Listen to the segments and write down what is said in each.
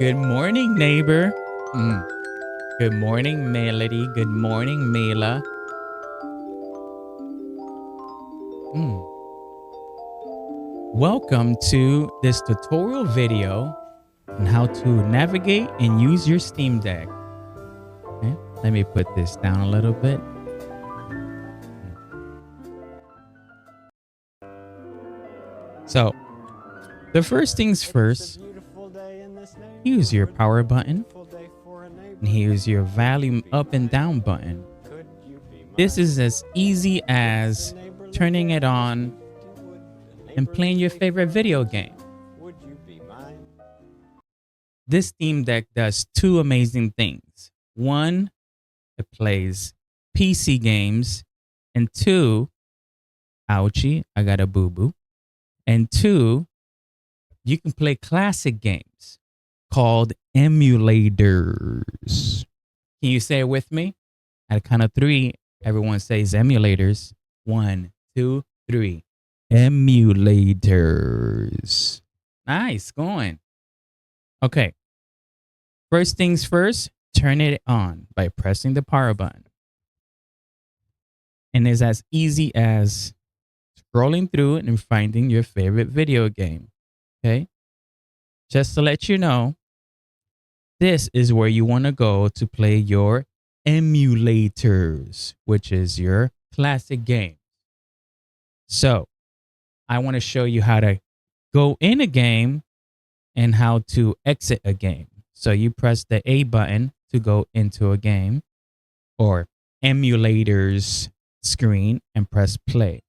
Good morning, neighbor. Mm. Good morning, Melody. Good morning, Mila. Mm. Welcome to this tutorial video on how to navigate and use your Steam Deck. Okay, let me put this down a little bit. So, the first things first, use your power button and here's your volume up and down button. This is as easy as turning it on and playing your favorite video game. This Steam Deck does two amazing things. One, it plays PC games, and two, ouchie, I got a boo-boo. And two, you can play classic games called emulators. Can you say it with me? At a count of three, everyone says emulators. 1, 2, 3. Emulators. Nice, going. Okay. First things first, turn it on by pressing the power button. And it's as easy as scrolling through and finding your favorite video game. Okay? Just to let you know, this is where you want to go to play your emulators, which is your classic game. So, I want to show you how to go in a game and how to exit a game. So you press the A button to go into a game or emulators screen and press play.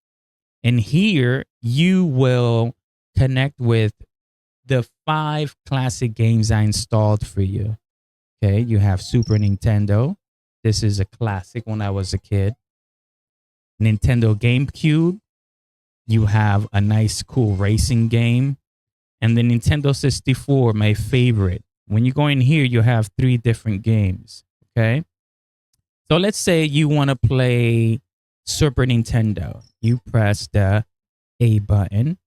And here you will connect with the 5 classic games I installed for you. Okay, you have Super Nintendo. This is a classic when I was a kid. Nintendo GameCube. You have a nice, cool racing game. And the Nintendo 64, my favorite. When you go in here, you have 3 different games. Okay. So let's say you want to play Super Nintendo. You press the A button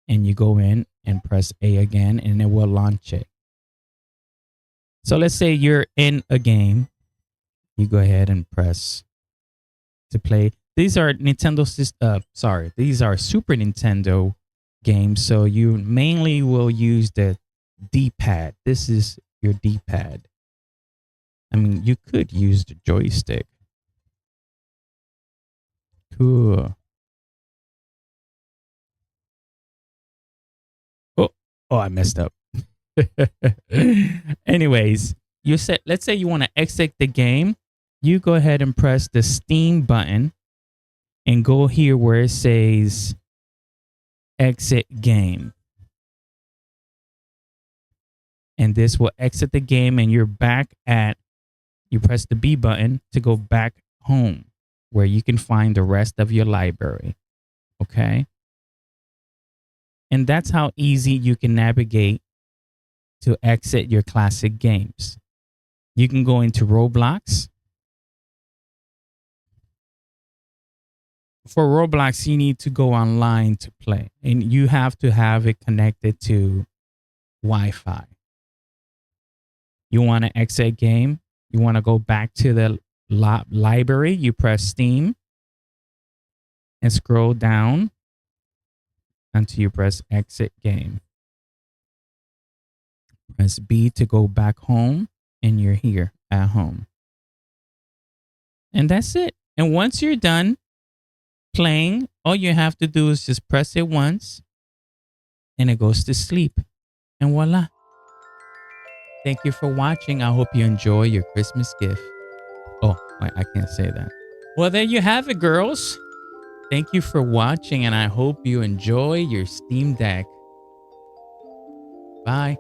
and you go in and press A again and it will launch it. So let's say you're in a game. You go ahead and press to play. These are these are Super Nintendo games. So you mainly will use the D-pad. This is your D-pad. I mean, you could use the joystick. Cool. Oh, I messed up. Anyways, let's say you want to exit the game. You go ahead and press the Steam button and go here where it says exit game. And this will exit the game and you're back at, you press the B button to go back home where you can find the rest of your library. Okay. And that's how easy you can navigate to exit your classic games. You can go into Roblox. For Roblox, you need to go online to play and you have to have it connected to Wi-Fi. You want to exit game. You want to go back to the library. You press Steam and scroll down until you press exit game. Press B to go back home and you're here at home. And that's it. And once you're done playing, all you have to do is just press it once and it goes to sleep. And voila. Thank you for watching. I hope you enjoy your Christmas gift. Oh, I can't say that. Well, there you have it, girls. Thank you for watching, and I hope you enjoy your Steam Deck. Bye.